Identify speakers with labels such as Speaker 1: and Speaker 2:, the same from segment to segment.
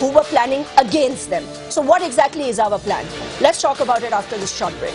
Speaker 1: who were planning against them. So what exactly is our plan? Let's talk about it after this short break.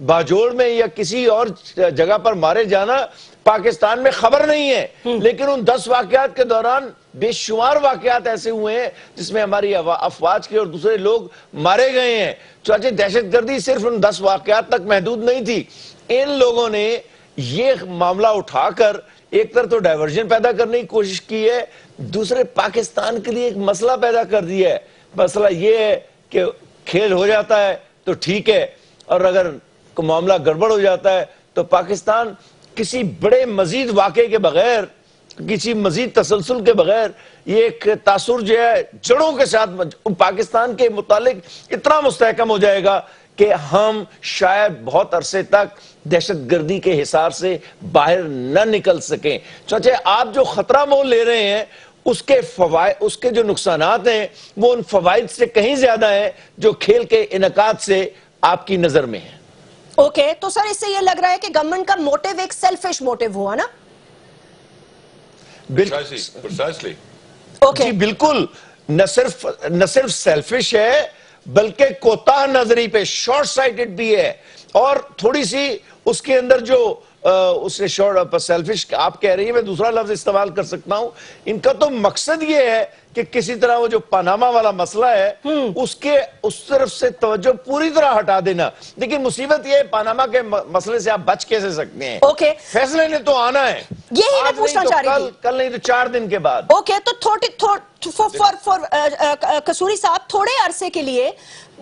Speaker 2: Bajaur میں یا کسی اور جگہ پر مارے جانا پاکستان میں خبر نہیں ہے، لیکن ان 10 واقعات کے دوران بے شمار واقعات ایسے ہوئے ہیں جس میں ہماری افواج کے اور دوسرے لوگ مارے گئے ہیں۔ چاچے دہشت گردی صرف ان 10 واقعات تک محدود نہیں تھی، ان لوگوں نے یہ معاملہ اٹھا کر ایک طرف تو ڈائیورژن پیدا کرنے کی کوشش کی ہے، دوسرے پاکستان کے لیے ایک مسئلہ پیدا کر دیا ہے۔ مسئلہ یہ ہے کہ کھیل ہو جاتا ہے تو ٹھیک ہے، اور اگر معاملہ گڑبڑ ہو جاتا ہے تو پاکستان کسی بڑے مزید واقعے کے بغیر، کسی مزید تسلسل کے بغیر، یہ ایک تاثر جو ہے جڑوں کے ساتھ پاکستان کے متعلق اتنا مستحکم ہو جائے گا کہ ہم شاید بہت عرصے تک دہشت گردی کے حصار سے باہر نہ نکل سکیں۔ چاچے آپ جو خطرہ مول لے رہے ہیں اس کے فوائد، اس کے جو نقصانات ہیں وہ ان فوائد سے کہیں زیادہ ہیں جو کھیل کے انعقاد سے آپ کی نظر میں ہیں۔
Speaker 1: اوکے، تو سر اس سے یہ لگ رہا ہے کہ گورنمنٹ کا موٹیو ایک سیلفش موٹیو ہوا نا؟
Speaker 3: Precisely.
Speaker 1: اوکے،
Speaker 2: جی بالکل، نہ صرف سیلفش ہے بلکہ کوتاہ نظری پہ شارٹ سائٹڈ بھی ہے، اور تھوڑی سی اس کے اندر جو اس نے سیلفش آپ کہہ رہی ہیں، میں دوسرا لفظ استعمال کر سکتا ہوں، ان کا تو مقصد یہ ہے کہ کسی طرح وہ جو پاناما والا مسئلہ ہے اس طرف سے توجہ پوری طرح ہٹا دینا۔ لیکن مصیبت یہ ہے پاناما کے مسئلے سے آپ بچ کیسے سکتے ہیں؟
Speaker 1: اوکے،
Speaker 2: فیصلے نے تو آنا ہے،
Speaker 1: یہی میں پوچھنا چاہ رہی تھی۔
Speaker 2: کل نہیں تو 4 دن کے بعد۔
Speaker 1: اوکے، تو قصوری صاحب تھوڑے عرصے کے لیے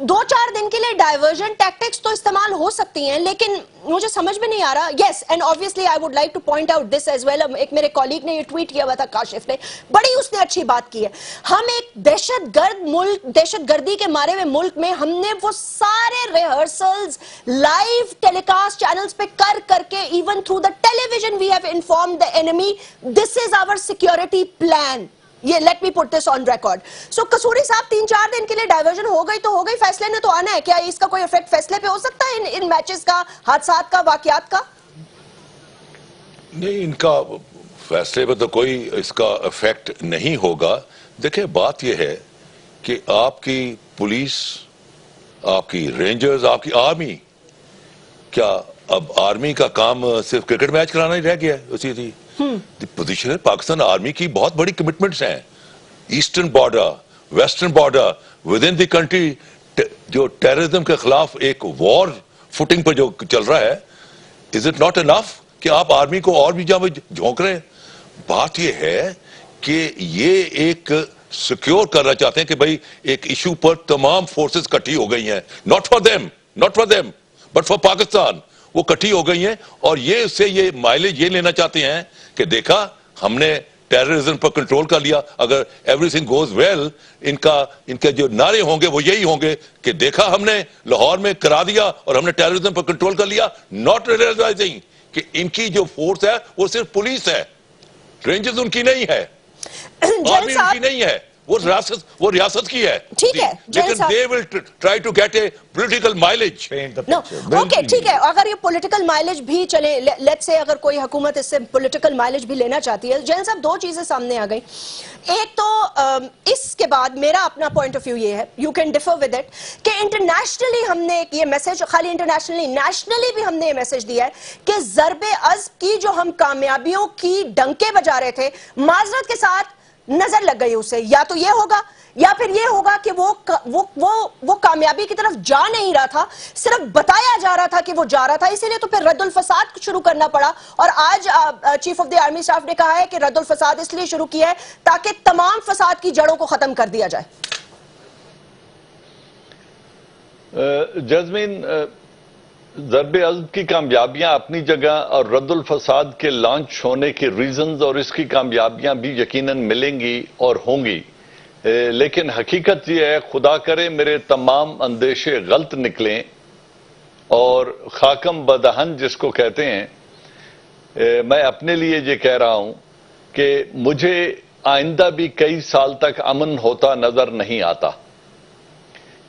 Speaker 1: 2-4 دن کے لیے ڈائیورژن ٹیکٹکس تو استعمال ہو سکتی ہیں، لیکن مجھے سمجھ میں نہیں آ رہا۔ یس، and obviously I would like to point out this as well۔ ایک میرے کولیگ نے یہ ٹویٹ کیا ہوا تھا، کاشف نے، بڑی اس نے اچھی بات کی ہے۔ ہم ایک دہشت گرد ملک، دہشت گردی کے مارے ہوئے ملک میں ہم نے وہ سارے rehearsals live telecast channels پہ کر کے even through the television we have informed the enemy this is our security plan. یہ let me put this on record. So Kasuri صاحب 3-4 دن کے لیے ڈائیورژن ہو گئی تو ہو گئی، فیصلے نے تو آنا ہے۔ کیا اس کا کوئی افیکٹ فیصلے پہ ہو سکتا ہے ان میچز کا، حادثات کا، واقعات کا؟
Speaker 3: نہیں، ان کا فیصلے پہ تو کوئی اس کا افیکٹ نہیں ہوگا۔ دیکھیں بات یہ ہے کہ آپ کی پولیس، آپ کی رینجرز، آپ کی آرمی، کیا اب آرمی کا کام صرف کرکٹ میچ کرانا ہی رہ گیا ہے؟ اسی تھی پوزیشن ہے۔ پاکستان آرمی کی بہت بڑی کمٹمنٹس ہیں، eastern border, western border, with in the country جو ٹیررزم کے خلاف ایک وار فوٹنگ پر جو چل رہا ہے، از اٹ ناٹ انف کہ آپ آرمی کو اور بھی جہاں جھونک رہے ہیں؟ بات یہ ہے کہ یہ ایک سیکیور کرنا چاہتے ہیں کہ بھائی ایک ایشو پر تمام فورسز کٹھی ہو گئی ہیں، not for them but for Pakistan, وہ کٹھی ہو گئی ہیں، اور یہ اس سے یہ مائلیج یہ لینا چاہتے ہیں کہ دیکھا ہم نے ٹیررزم پر کنٹرول کر لیا۔ اگر ایوری تھنگ گوز ویل، ان کے جو نعرے ہوں گے وہ یہی ہوں گے کہ دیکھا ہم نے لاہور میں کرا دیا اور ہم نے ٹیررزم پر کنٹرول کر لیا، ناٹ ریئلائزنگ کہ ان کی جو فورس ہے وہ صرف پولیس ہے، رینجز ان کی نہیں ہے، آرمی ان کی نہیں ہے، وہ ریاست کی ہے۔
Speaker 1: ٹھیک ہے،
Speaker 3: لیکن they will try to get a political mileage۔
Speaker 1: No, okay ٹھیک ہے، اگر یہ پولیٹیکل مائلیج بھی چلے، لیٹ سے اگر کوئی حکومت اس سے پولیٹیکل مائلیج بھی لینا چاہتی ہے، جین صاحب 2 چیزیں سامنے آ گئی۔ ایک تو اس کے بعد میرا اپنا پوائنٹ آف ویو یہ ہے، you can differ with it, کہ انٹرنیشنلی ہم نے یہ میسج، خالی انٹرنیشنلی، نیشنلی بھی ہم نے یہ میسج دیا ہے کہ ضرب عضب کی جو ہم کامیابیوں کی ڈنکے بجا رہے تھے، معذرت کے ساتھ نظر لگ گئی اسے، یا تو یہ ہوگا یا پھر یہ ہوگا کہ وہ کامیابی کی طرف جا نہیں رہا تھا، صرف بتایا جا رہا تھا کہ وہ جا رہا تھا، اسی لیے تو پھر رد الفساد شروع کرنا پڑا۔ اور آج chief of the army staff نے کہا ہے کہ رد الفساد اس لیے شروع کیا ہے تاکہ تمام فساد کی جڑوں کو ختم کر دیا جائے۔
Speaker 4: جزمین، ضرب عضب کی کامیابیاں اپنی جگہ اور رد الفساد کے لانچ ہونے کے ریزنز اور اس کی کامیابیاں بھی یقیناً ملیں گی اور ہوں گی، لیکن حقیقت یہ ہے خدا کرے میرے تمام اندیشے غلط نکلیں اور خاکم بدہن جس کو کہتے ہیں، میں اپنے لیے یہ کہہ رہا ہوں کہ مجھے آئندہ بھی کئی سال تک امن ہوتا نظر نہیں آتا،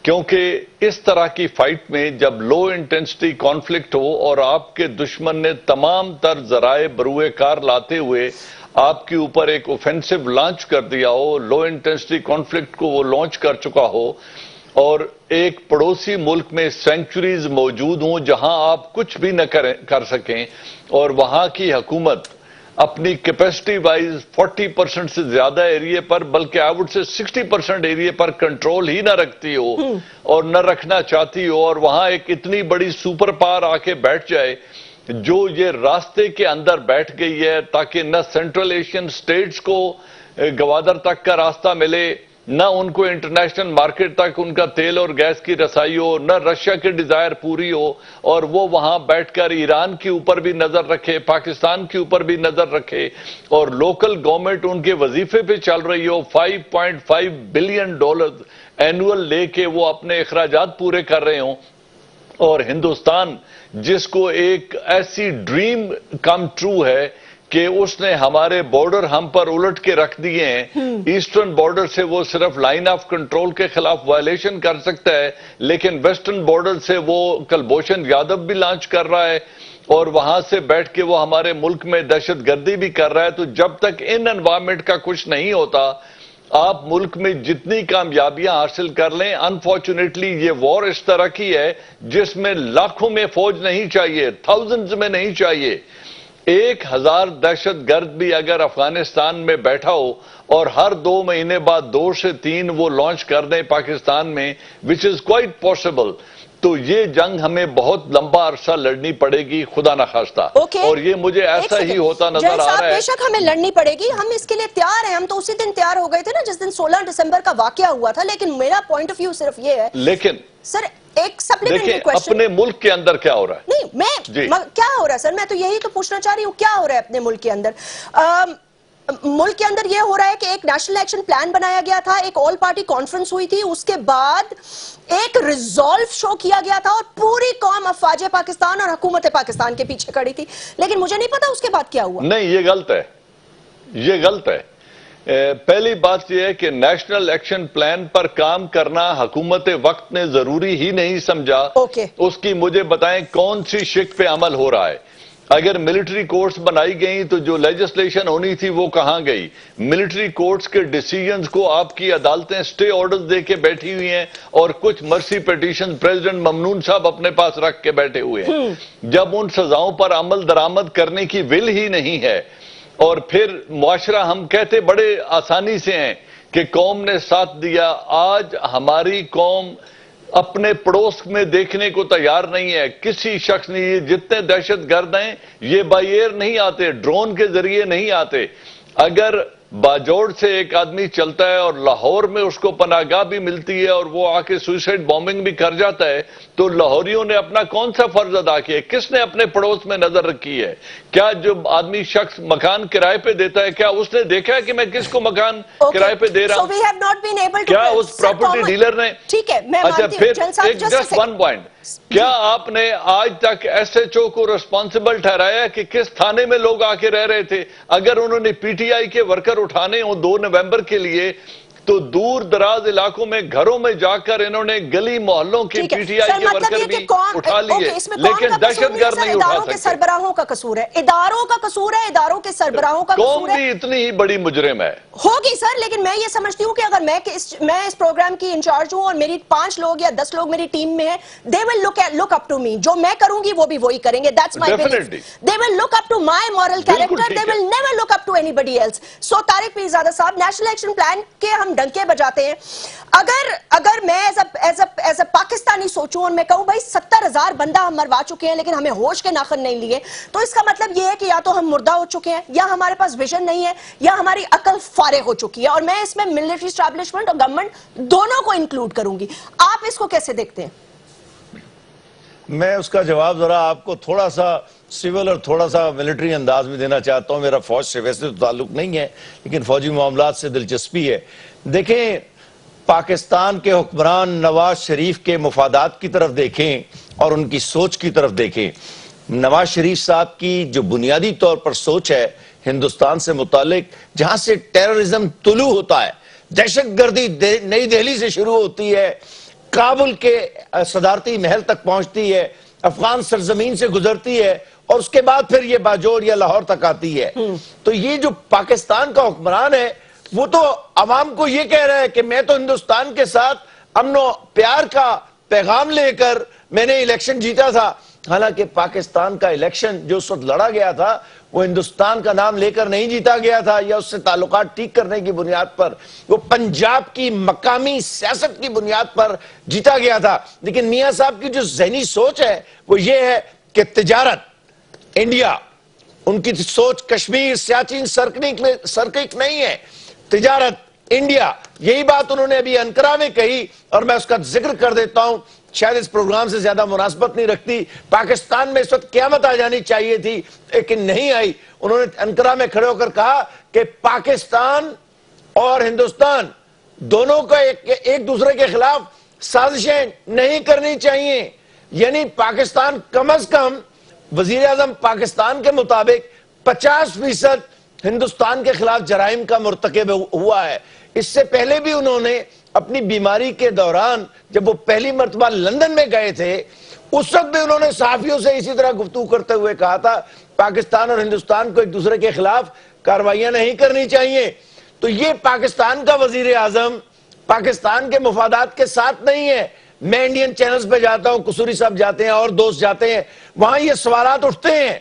Speaker 4: کیونکہ اس طرح کی فائٹ میں جب لو انٹینسٹی کانفلکٹ ہو اور آپ کے دشمن نے تمام تر ذرائع بروئے کار لاتے ہوئے آپ کے اوپر ایک اوفینسو لانچ کر دیا ہو، لو انٹینسٹی کانفلکٹ کو وہ لانچ کر چکا ہو، اور ایک پڑوسی ملک میں سینکچریز موجود ہوں جہاں آپ کچھ بھی نہ کر سکیں، اور وہاں کی حکومت اپنی کیپیسٹی وائز 40% سے زیادہ ایریے پر، بلکہ آئی وڈ سے 60% ایریے پر کنٹرول ہی نہ رکھتی ہو اور نہ رکھنا چاہتی ہو، اور وہاں ایک اتنی بڑی سپر پاور آ کے بیٹھ جائے جو یہ راستے کے اندر بیٹھ گئی ہے تاکہ نہ سینٹرل ایشین سٹیٹس کو گوادر تک کا راستہ ملے، نہ ان کو انٹرنیشنل مارکیٹ تک ان کا تیل اور گیس کی رسائی ہو، نہ رشیا کی ڈیزائر پوری ہو، اور وہ وہاں بیٹھ کر ایران کے اوپر بھی نظر رکھے، پاکستان کے اوپر بھی نظر رکھے، اور لوکل گورنمنٹ ان کے وظیفے پہ چل رہی ہو، $5.5 بلین اینول لے کے وہ اپنے اخراجات پورے کر رہے ہوں، اور ہندوستان جس کو ایک ایسی ڈریم کم ٹرو ہے کہ اس نے ہمارے بارڈر ہم پر الٹ کے رکھ دیے ہیں، ایسٹرن بارڈر سے وہ صرف لائن آف کنٹرول کے خلاف وائلیشن کر سکتا ہے، لیکن ویسٹرن بارڈر سے وہ کلبھوشن یادو بھی لانچ کر رہا ہے، اور وہاں سے بیٹھ کے وہ ہمارے ملک میں دہشت گردی بھی کر رہا ہے۔ تو جب تک ان انوائرمنٹ کا کچھ نہیں ہوتا، آپ ملک میں جتنی کامیابیاں حاصل کر لیں، انفارچونیٹلی یہ وار اس طرح کی ہے جس میں لاکھوں میں فوج نہیں چاہیے، تھاؤزنڈز میں نہیں چاہیے، 1000 دہشت گرد بھی اگر افغانستان میں بیٹھا ہو اور ہر 2 مہینے بعد 2 سے 3 وہ لانچ کر دیں پاکستان میں، which is quite possible، تو یہ جنگ ہمیں بہت لمبا عرصہ لڑنی پڑے گی، خدا نخواستہ، اور یہ مجھے ایسا ہی ہوتا نظر آ رہا ہے۔
Speaker 1: بے شک ہمیں لڑنی پڑے گی، ہم اس کے لیے تیار ہیں، ہم تو اسی دن تیار ہو گئے تھے نا جس دن 16 دسمبر کا واقعہ ہوا تھا، لیکن میرا پوائنٹ آف ویو صرف یہ ہے،
Speaker 4: لیکن
Speaker 1: سر ایک سپلیمنٹری
Speaker 4: دیکھیں
Speaker 1: کویسچن،
Speaker 4: اپنے ملک کے اندر کیا ہو رہا ہے؟
Speaker 1: نہیں کیا ہو رہا ہے سر، میں تو یہی تو پوچھنا چاہ رہی ہوں، کیا ہو رہا ہے اپنے ملک کے اندر؟ ملک کے اندر یہ ہو رہا ہے کہ ایک نیشنل ایکشن پلان بنایا گیا تھا، ایک آل پارٹی کانفرنس ہوئی تھی، اس کے بعد ایک ریزالو شو کیا گیا تھا اور پوری قوم افواج پاکستان اور حکومت پاکستان کے پیچھے کھڑی تھی، لیکن مجھے نہیں پتا اس کے بعد کیا ہوا۔
Speaker 4: نہیں، یہ غلط ہے، یہ غلط ہے۔ پہلی بات یہ ہے کہ نیشنل ایکشن پلان پر کام کرنا حکومت وقت نے ضروری ہی نہیں سمجھا، اس کی مجھے بتائیں کون سی شک پہ عمل ہو رہا ہے؟ اگر ملٹری کورٹس بنائی گئیں تو جو لیجسلیشن ہونی تھی وہ کہاں گئی؟ ملٹری کورٹس کے ڈیسیجنز کو آپ کی عدالتیں سٹے آرڈرز دے کے بیٹھی ہوئی ہیں، اور کچھ مرسی پیٹیشن پریزیڈنٹ ممنون صاحب اپنے پاس رکھ کے بیٹھے ہوئے ہیں۔ جب ان سزاؤں پر عمل درآمد کرنے کی ول ہی نہیں ہے، اور پھر معاشرہ ہم کہتے بڑے آسانی سے ہیں کہ قوم نے ساتھ دیا، آج ہماری قوم اپنے پڑوس میں دیکھنے کو تیار نہیں ہے کسی شخص نے۔ یہ جتنے دہشت گرد ہیں یہ بائی ایئر نہیں آتے، ڈرون کے ذریعے نہیں آتے۔ اگر باجوڑ سے ایک آدمی چلتا ہے اور لاہور میں اس کو پناہ گاہ بھی ملتی ہے اور وہ آ کے سوئسائڈ بامبنگ بھی کر جاتا ہے، تو لاہوریوں نے اپنا کون سا فرض ادا کیا؟ کس نے اپنے پڑوس میں نظر رکھی ہے؟ کیا جو آدمی شخص مکان کرائے پہ دیتا ہے، کیا اس نے دیکھا ہے کہ میں کس کو مکان کرائے پہ دے رہا ہوں؟ کیا اس پراپرٹی ڈیلر نے؟ اچھا پھر جسٹ ون پوائنٹ، کیا آپ نے آج تک ایس ایچ او کو ریسپانسبل ٹھہرایا کہ کس تھانے میں لوگ آ کے رہ رہے تھے؟ اگر انہوں نے پی ٹی آئی کے ورکر اٹھانے ہوں 2 نومبر کے لیے، تو دور دراز علاقوں میں گھروں میں جا کر انہوں نے گلی محلوں کے پی ٹی آئی کے ورکر بھی اٹھا لیے، لیکن دہشت گرد نہیں اٹھا سکتے۔
Speaker 1: سربراہوں کا قصور ہے، اداروں کا قصور ہے، اداروں کے سربراہوں کا قصور ہے۔
Speaker 4: قوم بھی اتنی ہی بڑی مجرم ہے
Speaker 1: ہوگی سر، لیکن میں یہ سمجھتی ہوں کہ اگر میں اس پروگرام کی انچارج ہوں اور میری 5 لوگ یا 10 لوگ میری ٹیم میں ہیں، they will look up to me، جو میں کروں گی وہ بھی وہی کریں گے، that's my belief۔ they will look up to my moral character، they will never look up to anybody else۔ so Tariq Pirzada صاحب، نیشنل ایکشن پلان کے ہم ڈنکے بجاتے ہیں، اگر میں ایز اے پاکستانی سوچوں اور میں کہوں بھائی 70,000 بندہ ہم مروا چکے ہیں لیکن ہمیں ہوش کے ناخن نہیں لیے، تو اس کا مطلب یہ ہے کہ یا تو ہم مردہ ہو چکے ہیں، یا ہمارے پاس ویژن نہیں ہے، یا ہماری عقل فارغ ہو چکی ہے، اور میں اس میں ملٹری اسٹیبلشمنٹ اور گورنمنٹ دونوں کو انکلوڈ کروں گی۔ آپ اس کو کیسے دیکھتے ہیں؟
Speaker 2: میں اس کا جواب ذرا آپ کو تھوڑا سا سول اور تھوڑا سا ملٹری انداز میں دینا چاہتا ہوں۔ میرا فوج سے ویسے تو تعلق نہیں ہے، لیکن فوجی معاملات سے دلچسپی ہے۔ دیکھیں، پاکستان کے حکمران نواز شریف کے مفادات کی طرف دیکھیں اور ان کی سوچ کی طرف دیکھیں۔ نواز شریف صاحب کی جو بنیادی طور پر سوچ ہے ہندوستان سے متعلق، جہاں سے ٹیررزم طلوع ہوتا ہے، دہشت گردی نئی دہلی سے شروع ہوتی ہے، کابل کے صدارتی محل تک پہنچتی ہے، افغان سرزمین سے گزرتی ہے، اور اس کے بعد پھر یہ باجوڑ یا لاہور تک آتی ہے۔ تو یہ جو پاکستان کا حکمران ہے وہ تو عوام کو یہ کہہ رہا ہے کہ میں تو ہندوستان کے ساتھ امن و پیار کا پیغام لے کر میں نے الیکشن جیتا تھا. حالانکہ پاکستان کا الیکشن جو اس وقت لڑا گیا تھا وہ ہندوستان کا نام لے کر نہیں جیتا گیا تھا یا اس سے تعلقات ٹھیک کرنے کی بنیاد پر, وہ پنجاب کی مقامی سیاست کی بنیاد پر جیتا گیا تھا. لیکن میاں صاحب کی جو ذہنی سوچ ہے وہ یہ ہے کہ تجارت انڈیا, ان کی سوچ کشمیر سیاچین سرکک نہیں ہے, تجارت انڈیا. یہی بات انہوں نے ابھی انقرہ میں کہی اور میں اس کا ذکر کر دیتا ہوں, شاید اس پروگرام سے زیادہ مناسبت نہیں رکھتی. پاکستان میں اس وقت قیامت آ جانی چاہیے تھی لیکن نہیں آئی. انہوں نے انقرہ میں کھڑے ہو کر کہا کہ پاکستان اور ہندوستان دونوں کو ایک دوسرے کے خلاف سازشیں نہیں کرنی چاہیے. یعنی پاکستان کم از کم وزیر اعظم پاکستان کے مطابق 50% ہندوستان کے خلاف جرائم کا مرتکب ہوا ہے. اس سے پہلے بھی انہوں نے اپنی بیماری کے دوران جب وہ پہلی مرتبہ لندن میں گئے تھے اس وقت بھی انہوں نے صحافیوں سے اسی طرح گفتگو کرتے ہوئے کہا تھا پاکستان اور ہندوستان کو ایک دوسرے کے خلاف کارروائیاں نہیں کرنی چاہیے. تو یہ پاکستان کا وزیر اعظم پاکستان کے مفادات کے ساتھ نہیں ہے. میں انڈین چینلز پہ جاتا ہوں, قصوری صاحب جاتے ہیں اور دوست جاتے ہیں, وہاں یہ سوالات اٹھتے ہیں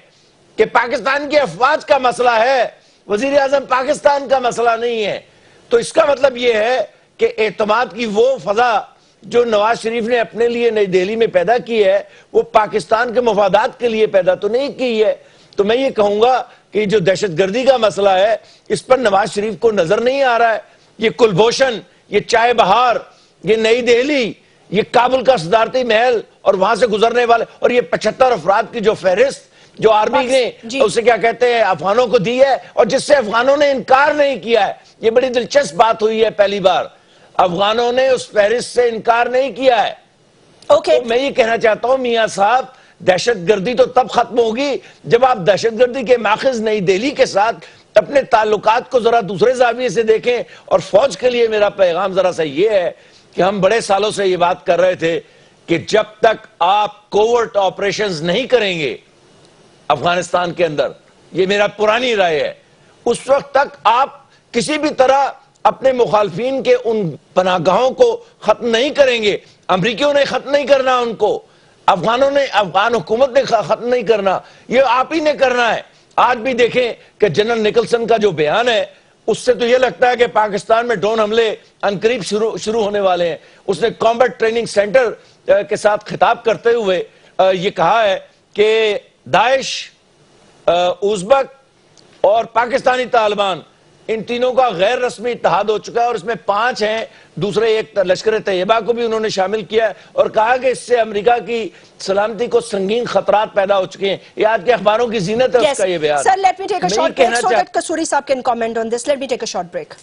Speaker 2: کہ پاکستان کی افواج کا مسئلہ ہے, وزیر اعظم پاکستان کا مسئلہ نہیں ہے. تو اس کا مطلب یہ ہے کہ اعتماد کی وہ فضا جو نواز شریف نے اپنے لیے نئی دہلی میں پیدا کی ہے وہ پاکستان کے مفادات کے لیے پیدا تو نہیں کی ہے. تو میں یہ کہوں گا کہ جو دہشت گردی کا مسئلہ ہے اس پر نواز شریف کو نظر نہیں آ رہا ہے. یہ کلبھوشن, یہ چائے بہار, یہ نئی دہلی, یہ کابل کا صدارتی محل اور وہاں سے گزرنے والے اور یہ 75 افراد کی جو فہرست جو آرمی نے اسے کیا کہتے ہیں افغانوں کو دی ہے اور جس سے افغانوں نے انکار نہیں کیا ہے. یہ بڑی دلچسپ بات ہوئی ہے, پہلی بار افغانوں نے اس فہرست سے انکار نہیں کیا ہے. تو میں یہ کہنا چاہتا ہوں میاں صاحب, دہشت گردی تو تب ختم ہوگی جب آپ دہشت گردی کے ماخذ نئی دہلی کے ساتھ اپنے تعلقات کو ذرا دوسرے زاویے سے دیکھیں. اور فوج کے لیے میرا پیغام ذرا سا یہ ہے کہ ہم بڑے سالوں سے یہ بات کر رہے تھے کہ جب تک آپ کوورٹ آپریشنز نہیں کریں گے افغانستان کے اندر, یہ میرا پرانی رائے ہے, اس وقت تک آپ کسی بھی طرح اپنے مخالفین کے ان پناہگاہوں کو ختم نہیں کریں گے. امریکیوں نے ختم نہیں کرنا ان کو, افغان حکومت نے ختم نہیں کرنا, یہ آپ ہی نے کرنا ہے. آج بھی دیکھیں کہ جنرل نکلسن کا جو بیان ہے اس سے تو یہ لگتا ہے کہ پاکستان میں ڈرون حملے عنقریب شروع ہونے والے ہیں. اس نے کامبیٹ ٹریننگ سینٹر کے ساتھ خطاب کرتے ہوئے یہ کہا ہے کہ داعش, ازبک اور پاکستانی طالبان ان تینوں کا غیر رسمی اتحاد ہو چکا ہے اور اس میں 5 ہیں, دوسرے ایک لشکر طیبہ کو بھی انہوں نے شامل کیا ہے اور کہا کہ اس سے امریکہ کی سلامتی کو سنگین خطرات پیدا ہو چکے ہیں. یہ آج کے اخباروں کی زینت ہے اس کا یہ بیان.
Speaker 1: Sir, let me take a short break so that Kasuri Saab can comment on this. Let me take a short break.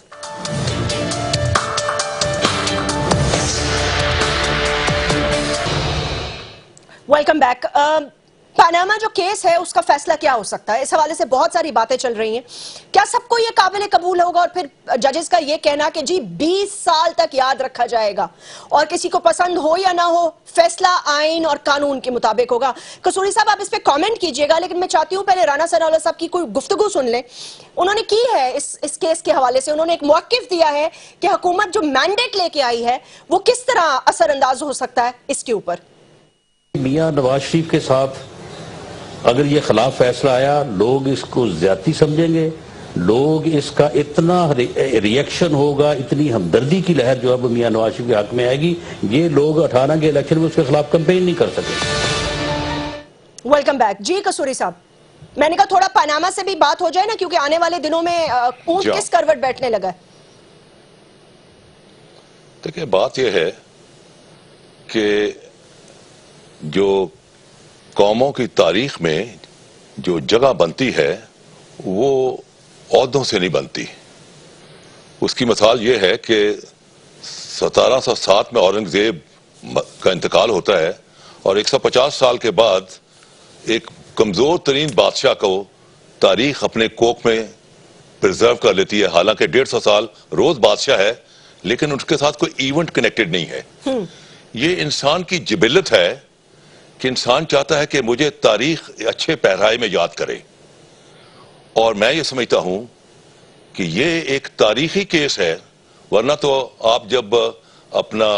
Speaker 1: Welcome back. Panama جو کیس ہے اس کا فیصلہ کیا ہو سکتا ہے, اس حوالے سے بہت ساری باتیں چل رہی ہیں. کیا سب کو یہ قابل قبول ہوگا اور پھر ججز کا یہ کہنا کہ جی 20 سال تک یاد رکھا جائے گا اور کسی کو پسند ہو یا نہ ہو فیصلہ آئین اور قانون کے مطابق ہوگا. قصوری صاحب آپ اس پہ کامنٹ کیجئے گا, لیکن میں چاہتی ہوں پہلے رانا ثناء اللہ صاحب کی کوئی گفتگو سن لیں. انہوں نے کی ہے اس کیس کے حوالے سے, انہوں نے ایک موقف دیا ہے کہ حکومت جو مینڈیٹ لے کے آئی ہے وہ کس طرح اثر انداز ہو سکتا ہے اس کے اوپر.
Speaker 5: میاں نواز شریف کے ساتھ اگر یہ خلاف فیصلہ آیا لوگ اس کو زیادتی سمجھیں گے, لوگ اس کا اتنا ریئیکشن ہوگا, اتنی ہمدردی کی لہر جو اب میاں نواز شریف کے حق میں آئے گی, یہ لوگ 18 کے الیکشن میں اس کے خلاف کمپین نہیں کر سکے.
Speaker 1: Welcome back. جی قصوری صاحب, میں نے کہا تھوڑا پاناما سے بھی بات ہو جائے نا کیونکہ آنے والے دنوں میں اونٹ کس کروٹ بیٹھنے لگا ہے.
Speaker 3: دیکھیں بات یہ ہے کہ جو قوموں کی تاریخ میں جو جگہ بنتی ہے وہ عہدوں سے نہیں بنتی. اس کی مثال یہ ہے کہ 1707 میں اورنگزیب کا انتقال ہوتا ہے اور 150 سال کے بعد ایک کمزور ترین بادشاہ کو تاریخ اپنے کوکھ میں پرزرو کر لیتی ہے, حالانکہ 150 سال روز بادشاہ ہے لیکن اس کے ساتھ کوئی ایونٹ کنیکٹڈ نہیں ہے. یہ انسان کی جبلت ہے کہ انسان چاہتا ہے کہ مجھے تاریخ اچھے پیرائے میں یاد کرے, اور میں یہ سمجھتا ہوں کہ یہ ایک تاریخی کیس ہے, ورنہ تو آپ جب اپنا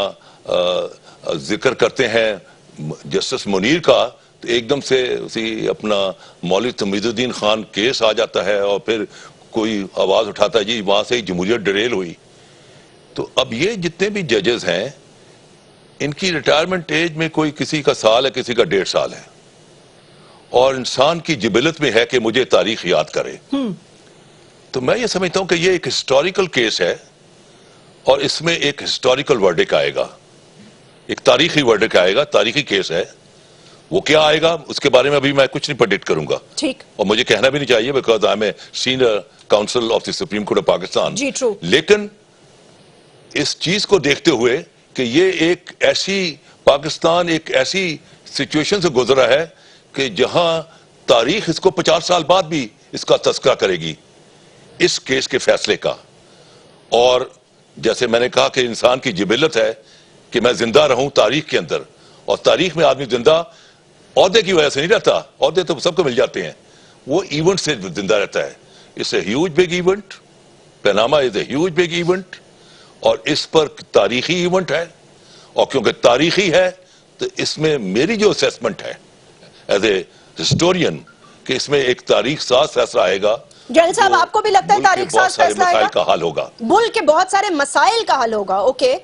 Speaker 3: ذکر کرتے ہیں جسٹس منیر کا تو ایک دم سے اسی اپنا مولوی تمیز الدین خان کیس آ جاتا ہے اور پھر کوئی آواز اٹھاتا ہے جی وہاں سے جمہوریت ڈریل ہوئی. تو اب یہ جتنے بھی ججز ہیں ان کی ریٹائرمنٹ ایج میں کوئی کسی کا سال ہے کسی کا 1.5 سال ہے, اور انسان کی جبلت میں ہے کہ مجھے تاریخ یاد کرے. تو میں یہ سمجھتا ہوں کہ یہ ایک ہسٹوریکل کیس ہے اور اس میں ایک ہسٹوریکل ورڈک آئے گا, ایک تاریخی ورڈک آئے گا, تاریخی کیس ہے. وہ کیا آئے گا اس کے بارے میں ابھی میں کچھ نہیں پریڈکٹ کروں گا,
Speaker 1: ٹھیک,
Speaker 3: اور مجھے کہنا بھی نہیں چاہیے because I am a senior counsel of the Supreme Court of Pakistan.
Speaker 1: جی ٹرو.
Speaker 3: لیکن اس چیز کو دیکھتے ہوئے کہ یہ ایک ایسی پاکستان ایک ایسی سچویشن سے گزرا ہے کہ جہاں تاریخ اس کو 50 سال بعد بھی اس کا تذکرہ کرے گی اس کیس کے فیصلے کا. اور جیسے میں نے کہا کہ انسان کی جبلت ہے کہ میں زندہ رہوں تاریخ کے اندر, اور تاریخ میں آدمی زندہ عہدے کی وجہ سے نہیں رہتا, عہدے تو سب کو مل جاتے ہیں, وہ ایونٹ سے زندہ رہتا ہے. It's a huge big event, Panama is a huge big event, اور اس پر تاریخی ایونٹ ہے, اور کیونکہ تاریخی ہے تو اس میں میری جو اسیسمنٹ ہے ایز اے ہسٹورین کہ اس میں ایک تاریخ ساز فیصلہ آئے گا.
Speaker 1: جنرل صاحب آپ کو بھی لگتا ہے تاریخ ساز فیصلہ آئے گا,
Speaker 3: کا حل ہوگا,
Speaker 1: ملک کے بہت سارے مسائل کا حل ہوگا. اوکے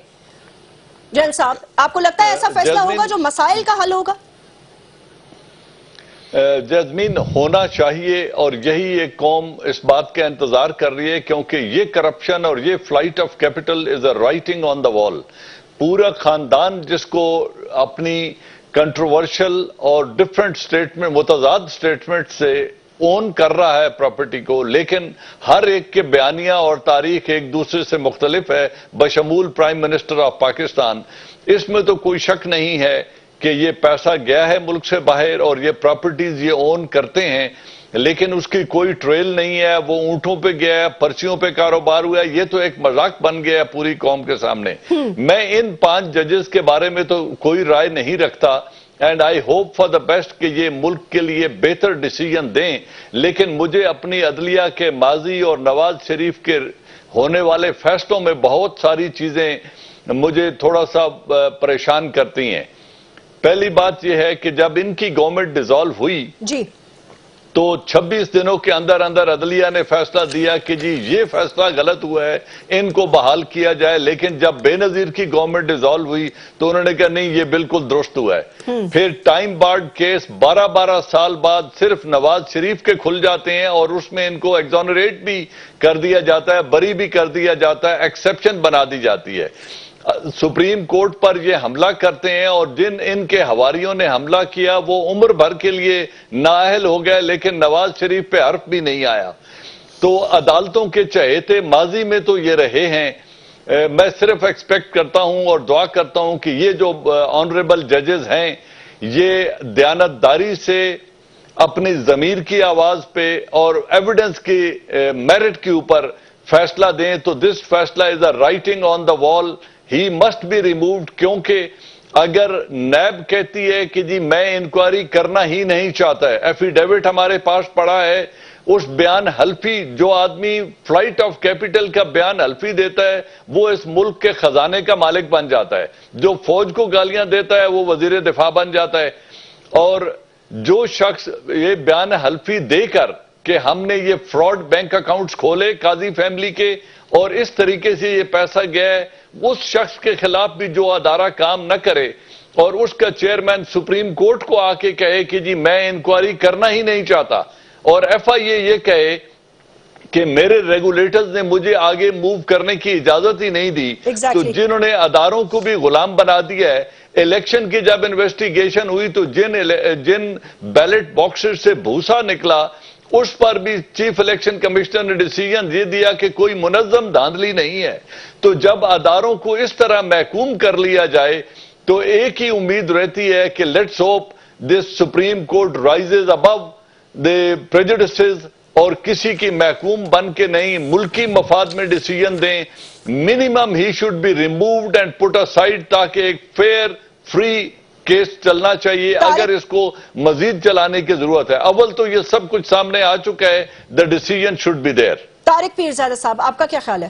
Speaker 1: جنرل صاحب آپ کو لگتا ہے ایسا فیصلہ ہوگا جو مسائل کا حل ہوگا؟
Speaker 4: جزمین ہونا چاہیے, اور یہی ایک قوم اس بات کا انتظار کر رہی ہے کیونکہ یہ کرپشن اور یہ flight of capital is a writing on the wall. پورا خاندان جس کو اپنی کنٹروورشل اور ڈفرینٹ سٹیٹمنٹ متضاد سٹیٹمنٹ سے اون کر رہا ہے پراپرٹی کو, لیکن ہر ایک کے بیانیہ اور تاریخ ایک دوسرے سے مختلف ہے بشمول پرائم منسٹر آف پاکستان. اس میں تو کوئی شک نہیں ہے کہ یہ پیسہ گیا ہے ملک سے باہر اور یہ پراپرٹیز یہ اون کرتے ہیں, لیکن اس کی کوئی ٹریل نہیں ہے. وہ اونٹوں پہ گیا ہے, پرچیوں پہ کاروبار ہوا ہے, یہ تو ایک مذاق بن گیا ہے پوری قوم کے سامنے. میں ان 5 ججز کے بارے میں تو کوئی رائے نہیں رکھتا, and I hope for the best کہ یہ ملک کے لیے بہتر ڈیسیجن دیں, لیکن مجھے اپنی عدلیہ کے ماضی اور نواز شریف کے ہونے والے فیصلوں میں بہت ساری چیزیں مجھے تھوڑا سا پریشان کرتی ہیں. پہلی بات یہ ہے کہ جب ان کی گورنمنٹ ڈیزالو ہوئی
Speaker 1: جی
Speaker 4: تو 26 دنوں کے اندر اندر عدلیہ نے فیصلہ دیا کہ جی یہ فیصلہ غلط ہوا ہے, ان کو بحال کیا جائے. لیکن جب بے نظیر کی گورنمنٹ ڈیزالو ہوئی تو انہوں نے کہا نہیں یہ بالکل درست ہوا ہے. پھر ٹائم بارڈ کیس 12 سال بعد صرف نواز شریف کے کھل جاتے ہیں اور اس میں ان کو ایگزونریٹ بھی کر دیا جاتا ہے, بری بھی کر دیا جاتا ہے, ایکسیپشن بنا دی جاتی ہے. سپریم کورٹ پر یہ حملہ کرتے ہیں, اور جن ان کے حواریوں نے حملہ کیا وہ عمر بھر کے لیے نااہل ہو گئے, لیکن نواز شریف پہ حرف بھی نہیں آیا. تو عدالتوں کے چہیتے ماضی میں تو یہ رہے ہیں. میں صرف ایکسپیکٹ کرتا ہوں اور دعا کرتا ہوں کہ یہ جو آنریبل ججز ہیں یہ دیانتداری سے اپنی ضمیر کی آواز پہ اور ایویڈنس کی میرٹ کے اوپر فیصلہ دیں. تو دس فیصلہ از اے رائٹنگ آن دا وال, ہی مسٹ بی ریمووڈ. کیونکہ اگر نیب کہتی ہے کہ جی میں انکوائری کرنا ہی نہیں چاہتا ہے, ایفیڈیوٹ ہمارے پاس پڑا ہے, اس بیان حلفی جو آدمی فلائٹ آف کیپٹل کا بیان حلفی دیتا ہے وہ اس ملک کے خزانے کا مالک بن جاتا ہے, جو فوج کو گالیاں دیتا ہے وہ وزیر دفاع بن جاتا ہے. اور جو شخص یہ بیان حلفی دے کر کہ ہم نے یہ فراڈ بینک اکاؤنٹس کھولے قاضی فیملی کے اور اس طریقے سے یہ پیسہ گیا ہے, اس شخص کے خلاف بھی جو ادارہ کام نہ کرے اور اس کا چیئرمین سپریم کورٹ کو آ کے کہے کہ جی میں انکوائری کرنا ہی نہیں چاہتا, اور ایف آئی اے یہ کہے کہ میرے ریگولیٹرز نے مجھے آگے موو کرنے کی اجازت ہی نہیں دی. تو جنہوں نے اداروں کو بھی غلام بنا دیا ہے. الیکشن کی جب انویسٹیگیشن ہوئی تو جن بیلٹ باکسز سے بھوسا نکلا اس پر بھی چیف الیکشن کمشنر نے ڈیسیجن یہ دیا کہ کوئی منظم دھاندلی نہیں ہے. تو جب اداروں کو اس طرح محکوم کر لیا جائے تو ایک ہی امید رہتی ہے کہ let's hope this Supreme Court rises above the prejudices, اور کسی کی محکوم بن کے نہیں ملکی مفاد میں ڈیسیجن دیں. Minimum he should be removed and put aside, تاکہ ایک فیئر فری کیس چلنا چاہیے. اگر اس کو مزید چلانے کی ضرورت ہے, اول تو یہ سب کچھ سامنے آ چکا ہے, the decision should be there.
Speaker 1: Tariq Pirzada صاحب آپ کا کیا خیال ہے؟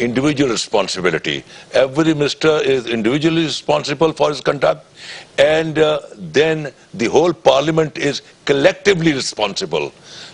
Speaker 3: individual responsibility. Every minister is individually responsible for his conduct, and then the whole parliament is collectively responsible.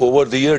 Speaker 3: over the year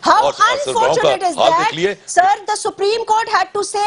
Speaker 1: How unfortunate is that, sir? The Supreme Court had to say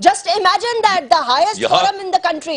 Speaker 1: Just imagine that, the highest forum in the country.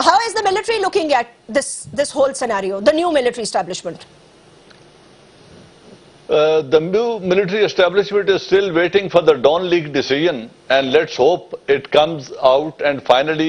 Speaker 1: how is the military looking at this whole scenario, the new military establishment?
Speaker 4: The new military establishment is still waiting for the Dawn League decision, and let's hope it comes out and finally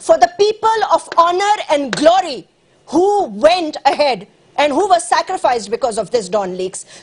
Speaker 1: for the people of honor and glory who went ahead and who was sacrificed because of this Dawn leaks.